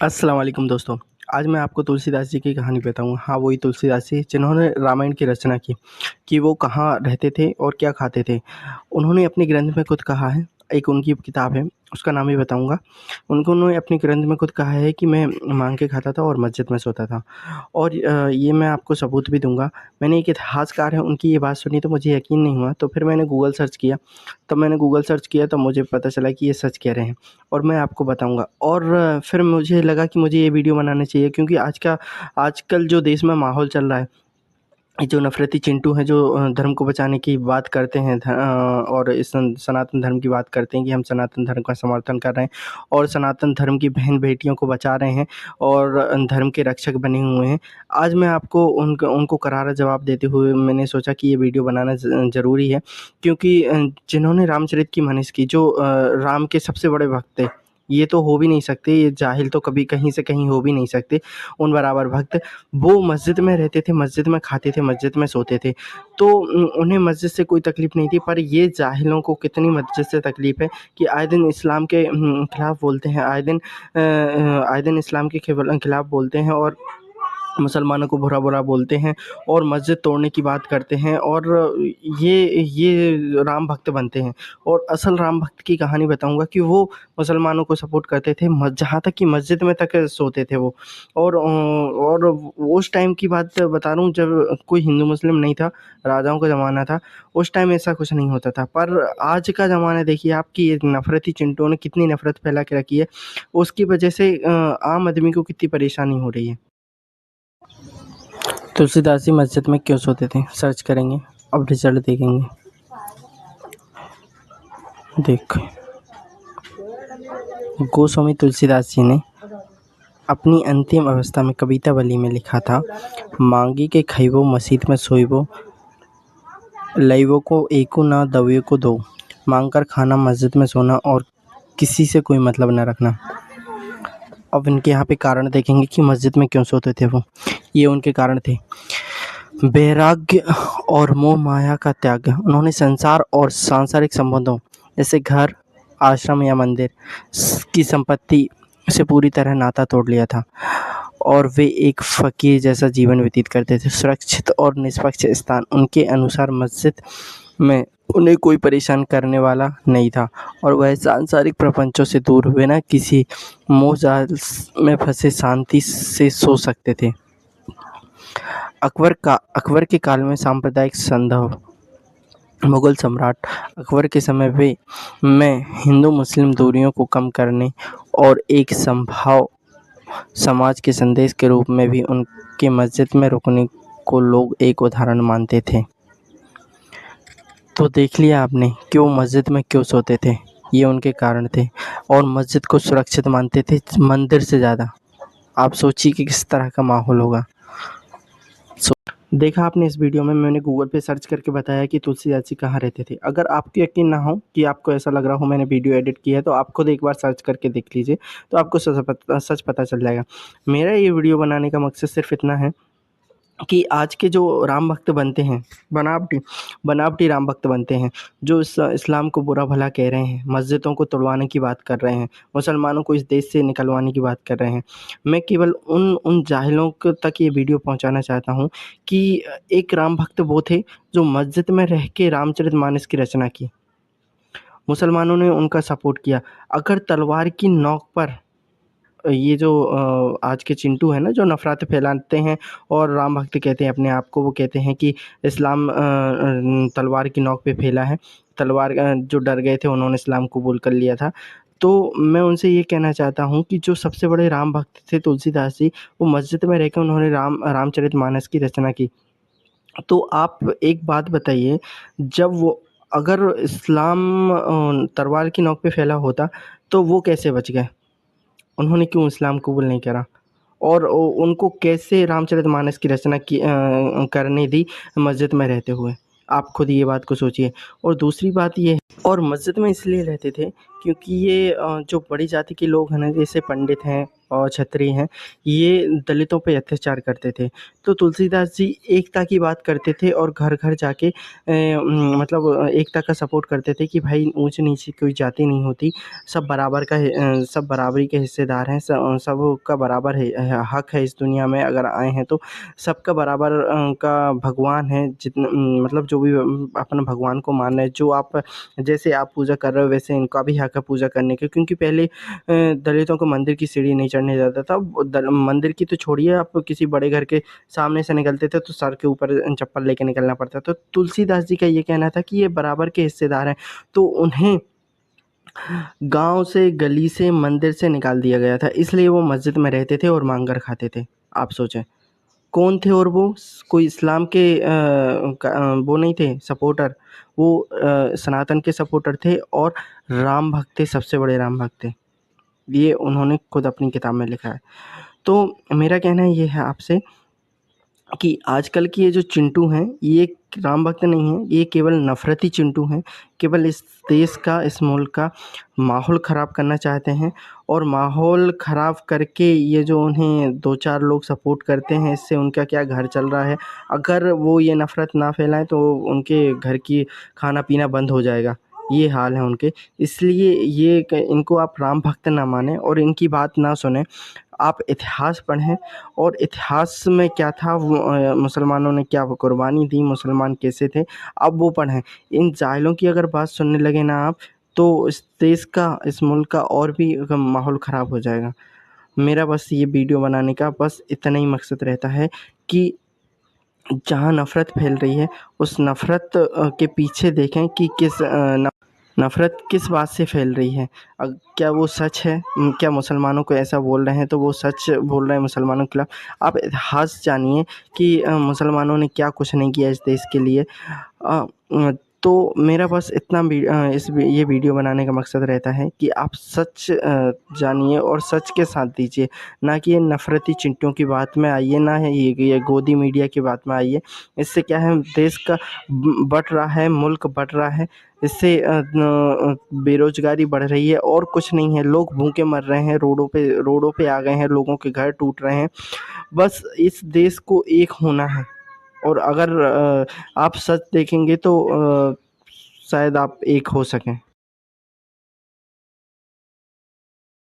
अस्सलाम वालेकुम दोस्तों। आज मैं आपको तुलसीदास जी की कहानी बताऊँगा। हाँ, वही तुलसीदास जी जिन्होंने रामायण की रचना की, कि वो कहाँ रहते थे और क्या खाते थे। उन्होंने अपने ग्रंथ में खुद कहा है, एक उनकी किताब है, उसका नाम भी बताऊँगा। उन्होंने अपने ग्रंथ में खुद कहा है कि मैं माँग के खाता था और मस्जिद में सोता था। और ये मैं आपको सबूत भी दूँगा। मैंने एक इतिहासकार है, उनकी ये बात सुनी तो मुझे यकीन नहीं हुआ, तो फिर मैंने गूगल सर्च किया। तब मैंने गूगल सर्च किया तो मुझे पता चला कि ये सच कह रहे हैं और मैं आपको बताऊँगा। और फिर मुझे लगा कि मुझे ये वीडियो बनाना चाहिए, क्योंकि आजकल जो देश में माहौल चल रहा है, ये जो नफ़रती चिंटू हैं, जो धर्म को बचाने की बात करते हैं, और इस सनातन धर्म की बात करते हैं कि हम सनातन धर्म का समर्थन कर रहे हैं और सनातन धर्म की बहन-बेटियों को बचा रहे हैं और धर्म के रक्षक बने हुए हैं। आज मैं आपको उनको करारा जवाब देते हुए मैंने सोचा कि ये वीडियो बनाना ज़रूरी है, क्योंकि जिन्होंने रामचरित की मानस की, जो राम के सबसे बड़े भक्त थे, ये तो हो भी नहीं सकते, ये जाहिल तो कभी कहीं से कहीं हो भी नहीं सकते, उन बराबर भक्त। वो मस्जिद में रहते थे, मस्जिद में खाते थे, मस्जिद में सोते थे। तो उन्हें मस्जिद से कोई तकलीफ़ नहीं थी, पर ये जाहिलों को कितनी मस्जिद से तकलीफ़ है कि आए दिन इस्लाम के खिलाफ़ बोलते हैं, आए दिन इस्लाम के खिलाफ़ बोलते हैं और मुसलमानों को बुरा-बुरा बोलते हैं और मस्जिद तोड़ने की बात करते हैं, और ये राम भक्त बनते हैं। और असल राम भक्त की कहानी बताऊँगा कि वो मुसलमानों को सपोर्ट करते थे, जहाँ तक कि मस्जिद में तक सोते थे वो। और उस टाइम की बात बता रहा हूँ, जब कोई हिंदू मुस्लिम नहीं था, राजाओं का ज़माना था, उस टाइम ऐसा कुछ नहीं होता था। पर आज का ज़माना देखिए आप, कि ये नफ़रती चिंटुओं ने कितनी नफ़रत फैला के रखी है, उसकी वजह से आम आदमी को कितनी परेशानी हो रही है। तुलसीदास जी मस्जिद में क्यों सोते थे? सर्च करेंगे, अब रिज़ल्ट देखेंगे। देख, गोस्वामी तुलसीदास जी ने अपनी अंतिम अवस्था में कवितावली में लिखा था, मांगी के खइबो मसीत में सोइबो, लइबो को एको ना दवियो को दो। मांग कर खाना, मस्जिद में सोना और किसी से कोई मतलब न रखना। अब इनके यहाँ पे कारण देखेंगे कि मस्जिद में क्यों सोते थे वो। ये उनके कारण थे। वैराग्य और मोह माया का त्याग। उन्होंने संसार और सांसारिक संबंधों, जैसे घर, आश्रम या मंदिर की संपत्ति से पूरी तरह नाता तोड़ लिया था और वे एक फ़कीर जैसा जीवन व्यतीत करते थे। सुरक्षित और निष्पक्ष स्थान, उनके अनुसार मस्जिद में उन्हें कोई परेशान करने वाला नहीं था और वह सांसारिक प्रपंचों से दूर बिना किसी मोह जाल में फंसे शांति से सो सकते थे। अकबर के काल में सांप्रदायिक संघर्ष, मुग़ल सम्राट अकबर के समय में हिंदू मुस्लिम दूरियों को कम करने और एक समभाव समाज के संदेश के रूप में भी उनके मस्जिद में रुकने को लोग एक उदाहरण मानते थे। तो देख लिया आपने कि वो मस्जिद में क्यों सोते थे, ये उनके कारण थे। और मस्जिद को सुरक्षित मानते थे मंदिर से ज़्यादा। आप सोचिए कि किस तरह का माहौल होगा। देखा आपने इस वीडियो में, मैंने गूगल पे सर्च करके बताया कि तुलसीदास जी कहाँ रहते थे। अगर आपको यकीन ना हो, कि आपको ऐसा लग रहा हो मैंने वीडियो एडिट किया है, तो आप खुद एक बार सर्च करके देख लीजिए, तो आपको सच पता चल जाएगा। मेरा ये वीडियो बनाने का मकसद सिर्फ़ इतना है कि आज के जो राम भक्त बनते हैं, बनावटी राम भक्त बनते हैं, जो इस्लाम को बुरा भला कह रहे हैं, मस्जिदों को तोड़वाने की बात कर रहे हैं, मुसलमानों को इस देश से निकलवाने की बात कर रहे हैं। मैं केवल उन जाहिलों को तक ये वीडियो पहुंचाना चाहता हूं कि एक राम भक्त वो थे जो मस्जिद में रह के रामचरितमानस की रचना की। मुसलमानों ने उनका सपोर्ट किया। अगर तलवार की नोक पर ये जो आज के चिंटू हैं ना, जो नफ़रत फैलाते हैं और राम भक्त कहते हैं अपने आप को, वो कहते हैं कि इस्लाम तलवार की नोक पे फैला है। जो डर गए थे उन्होंने इस्लाम कबूल कर लिया था। तो मैं उनसे ये कहना चाहता हूँ कि जो सबसे बड़े राम भक्त थे तुलसीदास जी, वो मस्जिद में रहकर उन्होंने रामचरितमानस की रचना की। तो आप एक बात बताइए, जब वो अगर इस्लाम तलवार की नोक पे फैला होता, तो वो कैसे बच गए? उन्होंने क्यों इस्लाम कबूल नहीं करा? और उनको कैसे रामचरितमानस की रचना करने दी मस्जिद में रहते हुए? आप खुद ये बात को सोचिए। और दूसरी बात ये है, और मस्जिद में इसलिए रहते थे क्योंकि ये जो बड़ी जाति के लोग हैं ना, जैसे पंडित हैं और क्षत्रिय हैं, ये दलितों पे अत्याचार करते थे। तो तुलसीदास जी एकता की बात करते थे और घर-घर जाके मतलब एकता का सपोर्ट करते थे कि भाई ऊँच-नीच कोई जाति नहीं होती, सब बराबर का सब बराबरी के हिस्सेदार हैं, सबका बराबर हक है इस दुनिया में, अगर आए हैं तो सबका बराबर का भगवान है, मतलब जो भी अपने भगवान को मान रहे हैं, जो आप जैसे आप पूजा कर रहे हो वैसे इनका भी हक है पूजा करने का, क्योंकि पहले दलितों को मंदिर की सीढ़ी नहीं चढ़ने देता था। मंदिर की तो छोड़िए, आप किसी बड़े घर के सामने से निकलते थे तो सर के ऊपर चप्पल लेके निकलना पड़ता। तो तुलसीदास जी का ये कहना था कि ये बराबर के हिस्सेदार हैं, तो उन्हें गाँव से, गली से, मंदिर से निकाल दिया गया था, इसलिए वो मस्जिद में रहते थे और मांगर खाते थे। आप सोचें, कौन थे? और वो कोई इस्लाम के वो नहीं थे सपोर्टर, वो सनातन के सपोर्टर थे और राम भक्त थे, सबसे बड़े राम भक्त थे। ये उन्होंने खुद अपनी किताब में लिखा है। तो मेरा कहना ये है आपसे कि आजकल की ये जो चिंटू हैं, ये राम भक्त नहीं हैं, ये केवल नफ़रती चिंटू हैं, केवल इस देश का, इस मुल्क का माहौल ख़राब करना चाहते हैं और माहौल ख़राब करके ये जो उन्हें 2-4 लोग सपोर्ट करते हैं, इससे उनका क्या घर चल रहा है। अगर वो ये नफ़रत ना फैलाएँ तो उनके घर की खाना-पीना बंद हो जाएगा, ये हाल है उनके। इसलिए ये इनको आप राम भक्त ना मानें और इनकी बात ना सुनें। आप इतिहास पढ़ें और इतिहास में क्या था, वो मुसलमानों ने क्या वो कुर्बानी दी, मुसलमान कैसे थे, अब वो पढ़ें। इन जाहिलों की अगर बात सुनने लगे ना आप, तो इस देश का, इस मुल्क का और भी माहौल ख़राब हो जाएगा। मेरा बस ये वीडियो बनाने का बस इतना ही मकसद रहता है कि जहाँ नफ़रत फैल रही है, उस नफ़रत के पीछे देखें कि नफ़रत किस बात से फैल रही है। क्या वो सच है? क्या मुसलमानों को ऐसा बोल रहे हैं तो वो सच बोल रहे हैं मुसलमानों के खिलाफ? आप इतिहास जानिए कि मुसलमानों ने क्या कुछ नहीं किया इस देश के लिए। अ तो मेरा बस इतना ये वीडियो बनाने का मकसद रहता है कि आप सच जानिए और सच के साथ दीजिए, ना कि ये नफ़रती चिंटुओं की बात में आइए, ना है ये गोदी मीडिया की बात में आइए। इससे क्या है, देश का बँट रहा है, मुल्क बँट रहा है, इससे बेरोज़गारी बढ़ रही है और कुछ नहीं है। लोग भूखे मर रहे हैं, रोडों पे आ गए हैं, लोगों के घर टूट रहे हैं। बस इस देश को एक होना है और अगर आप सच देखेंगे तो शायद आप एक हो सकें।